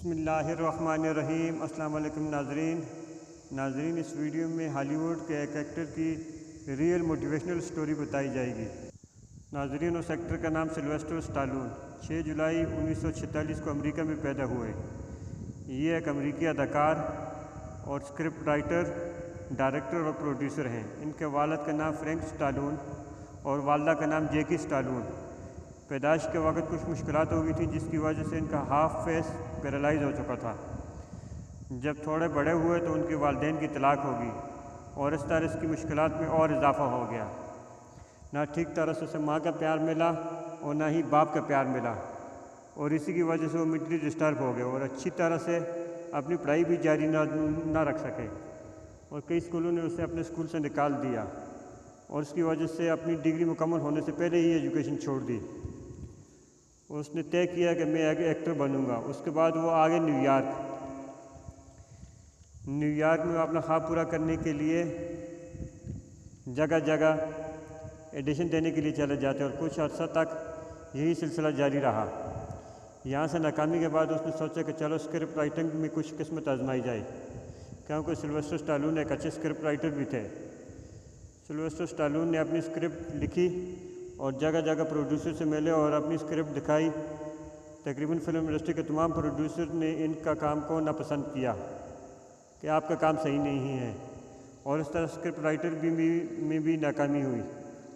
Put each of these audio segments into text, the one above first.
बिस्मिल्लाहिर्रहमानिर्रहीम। अस्सलाम वालेकुम नाज़रीन, इस वीडियो में हॉलीवुड के एक एक्टर की रियल मोटिवेशनल स्टोरी बताई जाएगी। नाज़रीन, उस एक्टर का नाम सिल्वेस्टर स्टालोन 6 जुलाई 1946 को अमेरिका में पैदा हुए। ये एक अमेरिकी अदाकार और स्क्रिप्ट राइटर, डायरेक्टर और प्रोड्यूसर हैं। इनके वालिद का नाम फ्रैंक स्टालोन और वालदा का नाम जैकी स्टालोन। पैदाइश के वक्त कुछ मुश्किलात हो गई थी, जिसकी वजह से इनका हाफ फेस पैरालाइज हो चुका था। जब थोड़े बड़े हुए तो उनके वालिदैन की तलाक हो गई और इस तरह इसकी मुश्किलात में और इजाफ़ा हो गया। ना ठीक तरह से उसे माँ का प्यार मिला और ना ही बाप का प्यार मिला, और इसी की वजह से वो मेंटली डिस्टर्ब हो गए और अच्छी तरह से अपनी पढ़ाई भी जारी ना रख सके। और कई स्कूलों ने उसे अपने स्कूल से निकाल दिया और उसकी वजह से अपनी डिग्री मुकम्मल होने से पहले ही एजुकेशन छोड़ दी। उसने तय किया कि मैं एक एक्टर बनूंगा। उसके बाद वो आगे न्यूयॉर्क में अपना ख्वाब पूरा करने के लिए जगह जगह एडिशन देने के लिए चले जाते और कुछ अर्सा तक यही सिलसिला जारी रहा। यहाँ से नाकामी के बाद उसने सोचा कि चलो स्क्रिप्ट राइटिंग में कुछ किस्मत आजमाई जाए, क्योंकि सिल्वेस्टर स्टालोन एक अच्छे स्क्रिप्ट राइटर भी थे। सिल्वेस्टर स्टालोन ने अपनी स्क्रिप्ट लिखी और जगह जगह प्रोड्यूसर से मिले और अपनी स्क्रिप्ट दिखाई। तकरीबन फिल्म इंडस्ट्री के तमाम प्रोड्यूसर ने इनका काम को नापसंद किया कि आपका काम सही नहीं है, और इस तरह स्क्रिप्ट राइटर में भी नाकामी हुई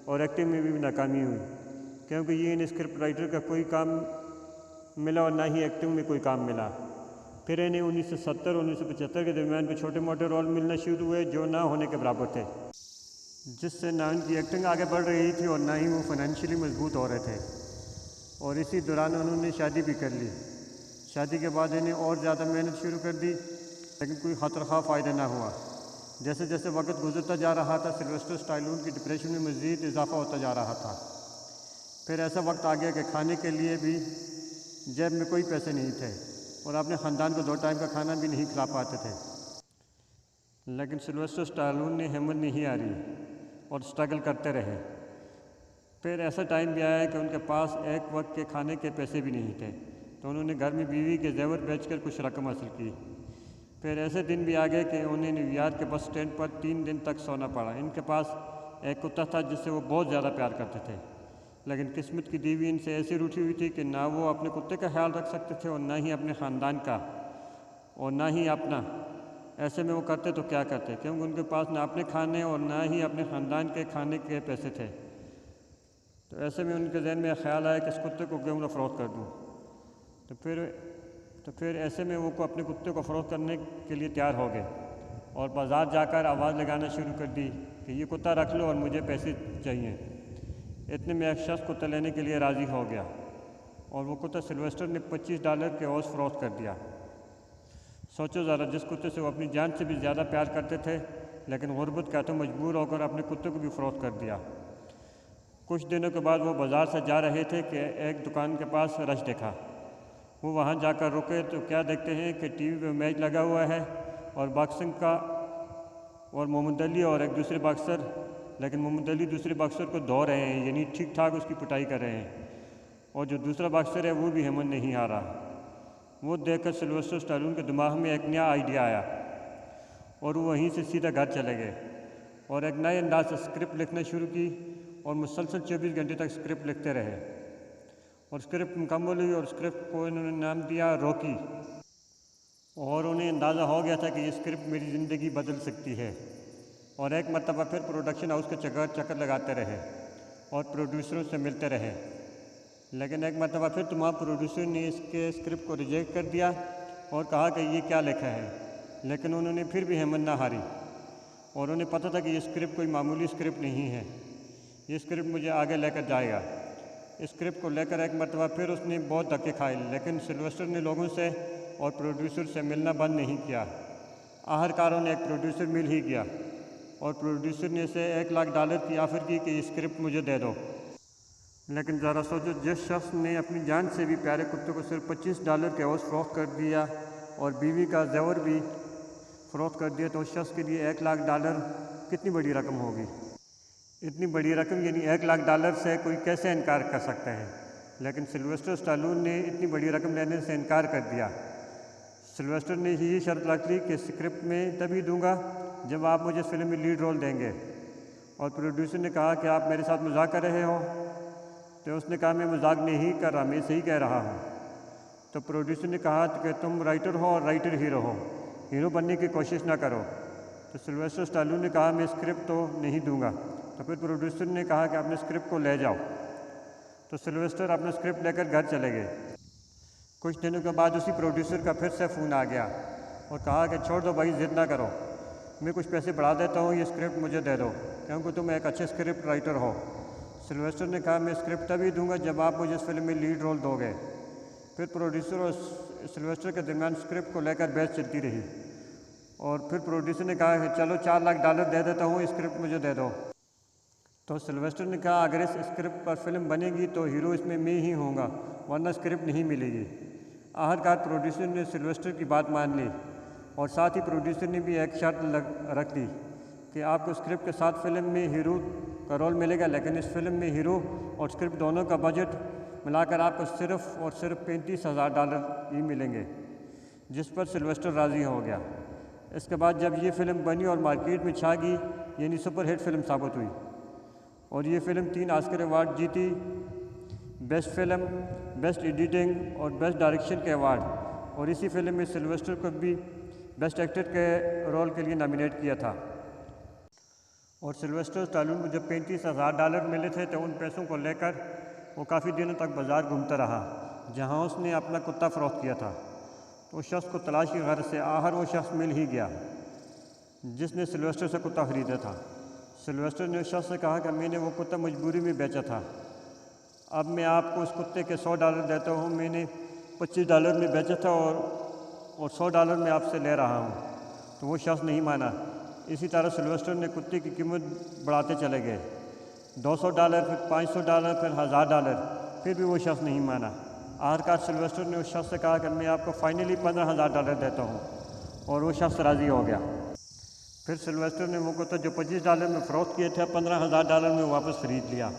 और एक्टिंग में भी नाकामी हुई, क्योंकि ये इन स्क्रिप्ट राइटर का कोई काम मिला और ना ही एक्टिंग में कोई काम मिला। फिर इन्हें 1970 और 1975 के दरमियान में छोटे मोटे रोल मिलना शुरू हुए जो ना होने के बराबर थे, जिससे ना उनकी एक्टिंग आगे बढ़ रही थी और ना ही वो फाइनेंशियली मजबूत हो रहे थे। और इसी दौरान उन्होंने शादी भी कर ली। शादी के बाद इन्हें और ज़्यादा मेहनत शुरू कर दी, लेकिन कोई खतरखा फ़ायदा ना हुआ। जैसे जैसे वक्त गुजरता जा रहा था, सिल्वेस्टर स्टालोन की डिप्रेशन में मज़ीद इजाफा होता जा रहा था। फिर ऐसा वक्त आ गया कि खाने के लिए भी जेब में कोई पैसे नहीं थे और अपने ख़ानदान को 2 टाइम का खाना भी नहीं खिला पाते थे। लेकिन सिल्वेस्टर स्टालोन ने हिम्मत नहीं हारी और स्ट्रगल करते रहे। फिर ऐसा टाइम भी आया कि उनके पास एक वक्त के खाने के पैसे भी नहीं थे, तो उन्होंने घर में बीवी के जेवर बेचकर कुछ रकम हासिल की। फिर ऐसे दिन भी आ गए कि उन्हें न्यूयॉर्क के बस स्टैंड पर 3 दिन तक सोना पड़ा। इनके पास एक कुत्ता था जिससे वो बहुत ज़्यादा प्यार करते थे, लेकिन किस्मत की देवी इनसे ऐसी रूठी हुई थी कि ना वो अपने कुत्ते का ख्याल रख सकते थे और ना ही अपने ख़ानदान का और ना ही अपना। ऐसे में वो करते तो क्या करते, क्योंकि उनके पास ना अपने खाने और ना ही अपने ख़ानदान के खाने के पैसे थे। तो ऐसे में उनके जहन में ख्याल आया कि इस कुत्ते को क्यों ना फ़रोख्त कर दूँ। तो फिर ऐसे में वो अपने कुत्ते को फ़रोख्त करने के लिए तैयार हो गए और बाज़ार जाकर आवाज़ लगाना शुरू कर दी कि ये कुत्ता रख लो और मुझे पैसे चाहिए। इतने में एक शख्स कुत्ता लेने के लिए राज़ी हो गया और वो कुत्ता सिल्वेस्टर ने $25 के औस फ़रोख्त कर दिया। सोचो ज़रा, जिस कुत्ते से वो अपनी जान से भी ज़्यादा प्यार करते थे, लेकिन गुर्बत का तो मजबूर होकर अपने कुत्ते को भी फ़रोख्त कर दिया। कुछ दिनों के बाद वो बाज़ार से जा रहे थे कि एक दुकान के पास रश देखा। वो वहाँ जाकर रुके तो क्या देखते हैं कि टीवी पे मैच लगा हुआ है और बॉक्सिंग का, और मोहम्मद अली और एक दूसरे बॉक्सर, लेकिन मोहम्मद अली दूसरे बॉक्सर को धो रहे हैं, यानी ठीक ठाक उसकी पिटाई कर रहे हैं, और जो दूसरा बॉक्सर है वो भी हिम्मत नहीं हारा। वो देखकर सिल्वेस्टर स्टालोन के दिमाग में एक नया आइडिया आया और वो वहीं से सीधा घर चले गए और एक नए अंदाज से स्क्रिप्ट लिखना शुरू की और मुसलसल 24 घंटे तक स्क्रिप्ट लिखते रहे। और स्क्रिप्ट मुकम्मल हुई और स्क्रिप्ट को इन्होंने नाम दिया रॉकी। और उन्हें अंदाज़ा हो गया था कि ये स्क्रिप्ट मेरी ज़िंदगी बदल सकती है। और एक मरतबा फिर प्रोडक्शन हाउस के चक्कर लगाते रहे और प्रोड्यूसरों से मिलते रहे, लेकिन एक मरतबा फिर तमाम प्रोड्यूसर ने इसके स्क्रिप्ट को रिजेक्ट कर दिया और कहा कि ये क्या लिखा है। लेकिन उन्होंने फिर भी हिम्मत ना हारी और उन्हें पता था कि ये स्क्रिप्ट कोई मामूली स्क्रिप्ट नहीं है, ये स्क्रिप्ट मुझे आगे लेकर जाएगा। इस स्क्रिप्ट को लेकर एक मरतबा फिर उसने बहुत धक्के खाए, लेकिन सिल्वेस्टर ने लोगों से और प्रोड्यूसर से मिलना बंद नहीं किया। आखिरकार उन्हें एक प्रोड्यूसर मिल ही गया और प्रोड्यूसर ने इसे $1 लाख की ऑफ़र की कि ये स्क्रिप्ट मुझे दे दो। लेकिन ज़रा सोचो, जिस शख्स ने अपनी जान से भी प्यारे कुत्ते को सिर्फ $25 के औस फ़रोख्त कर दिया और बीवी का जेवर भी फ़रोख्त कर दिया, तो उस शख्स के लिए $1 लाख कितनी बड़ी रकम होगी। इतनी बड़ी रकम यानी $1 लाख से कोई कैसे इनकार कर सकता है। लेकिन सिल्वेस्टर स्टालोन ने इतनी बड़ी रकम लेने से इनकार कर दिया सिल्वेस्टर ने यही शर्त रख ली कि स्क्रिप्ट में तभी दूंगा जब आप मुझे फिल्म में लीड रोल देंगे। और प्रोड्यूसर ने कहा कि आप मेरे साथ मजाक कर रहे हो। तो उसने कहा मैं मजाक नहीं कर रहा, मैं सही कह रहा हूँ। तो प्रोड्यूसर ने कहा कि तुम राइटर हो और राइटर हीरो हो, हीरो बनने की कोशिश ना करो। तो सिल्वेस्टर स्टालोन ने कहा मैं स्क्रिप्ट तो नहीं दूंगा। तो फिर प्रोड्यूसर ने कहा कि अपने स्क्रिप्ट को ले जाओ। तो सिल्वेस्टर अपना स्क्रिप्ट लेकर घर चले गए। कुछ दिनों के बाद उसी प्रोड्यूसर का फिर से फ़ोन आ गया और कहा कि छोड़ दो भाई, ज़िद ना करो, मैं कुछ पैसे बढ़ा देता हूँ, ये स्क्रिप्ट मुझे दे दो क्योंकि तुम एक अच्छे स्क्रिप्ट राइटर हो। सिल्वेस्टर ने कहा मैं स्क्रिप्ट तभी दूंगा जब आप मुझे इस फिल्म में लीड रोल दोगे। फिर प्रोड्यूसर और सिल्वेस्टर के दरमियान स्क्रिप्ट को लेकर बहस चलती रही और फिर प्रोड्यूसर ने कहा कि चलो $4 लाख दे देता हूँ, स्क्रिप्ट मुझे दे दो। तो सिल्वेस्टर ने कहा अगर इस स्क्रिप्ट पर फिल्म बनेगी तो हीरो इसमें मैं ही होऊंगा, वरना स्क्रिप्ट नहीं मिलेगी। आखिरकार प्रोड्यूसर ने सिल्वेस्टर की बात मान ली और साथ ही प्रोड्यूसर ने भी एक शर्त रख दी कि आपको स्क्रिप्ट के साथ फिल्म में हीरो का रोल मिलेगा, लेकिन इस फिल्म में हीरो और स्क्रिप्ट दोनों का बजट मिलाकर आपको सिर्फ और सिर्फ $35,000 ही मिलेंगे, जिस पर सिल्वेस्टर राज़ी हो गया। इसके बाद जब ये फ़िल्म बनी और मार्केट में छा गई, यानी सुपरहिट फिल्म साबित हुई और ये फ़िल्म 3 ऑस्कर अवार्ड जीती, बेस्ट फिल्म, बेस्ट एडिटिंग और बेस्ट डायरेक्शन के अवार्ड। और इसी फिल्म में सिल्वेस्टर को भी बेस्ट एक्टर के रोल के लिए नॉमिनेट किया था। और सिल्वेस्टर स्टालोन को जब $35,000 मिले थे तो उन पैसों को लेकर वो काफ़ी दिनों तक बाज़ार घूमता रहा जहां उसने अपना कुत्ता फ़रोख्त किया था। तो उस शख्स को तलाश की गर्ज से आखिर वो शख्स मिल ही गया जिसने सिल्वेस्टर से कुत्ता ख़रीदा था। सिल्वेस्टर ने उस शख्स से कहा कि मैंने वो कुत्ता मजबूरी में बेचा था, अब मैं आपको उस कुत्ते के $100 देता हूँ, मैंने $25 में बेचा था और $100 में आपसे ले रहा हूँ। तो वो शख्स नहीं माना। इसी तरह सिल्वेस्टर ने कुत्ते की कीमत बढ़ाते चले गए, $200, फिर $500, फिर $1000, फिर भी वो शख्स नहीं माना। आखिरकार सिल्वेस्टर ने उस शख्स से कहा कि मैं आपको फाइनली $15,000 देता हूँ और वो शख्स राज़ी हो गया। फिर सिल्वेस्टर ने वो कुत्ता जो $25 में फ़रोख्त किए थे $15,000 में वापस ख़रीद लिया।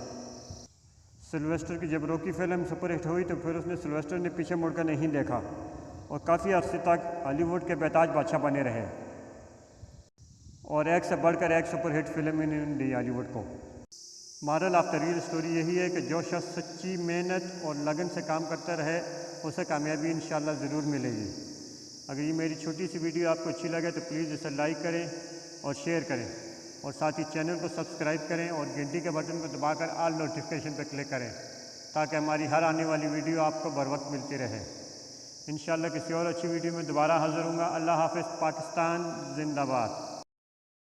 सिल्वेस्टर की जब रॉकी फिल्म सुपरहिट हुई तो फिर उसने सिल्वेस्टर ने पीछे मुड़कर नहीं देखा और काफ़ी अर्से तक हॉलीवुड के बेताज बादशाह बने रहे और एक से बढ़कर एक सुपरहिट फिल्म इन्होंने दी हॉलीवुड को। Moral of the real story यही है कि जो शख्स सच्ची मेहनत और लगन से काम करता रहे उसे कामयाबी इंशाल्लाह ज़रूर मिलेगी। अगर ये मेरी छोटी सी वीडियो आपको अच्छी लगे तो प्लीज़ इसे लाइक करें और शेयर करें और साथ ही चैनल को सब्सक्राइब करें और घंटी के बटन को दबाकर ऑल नोटिफिकेशन पर क्लिक करें ताकि हमारी हर आने वाली वीडियो आपको बर वक्त मिलती रहे। इंशाल्लाह किसी और अच्छी वीडियो में दोबारा हाज़िर होऊंगा। अल्लाह हाफ़िज़। पाकिस्तान जिंदाबाद।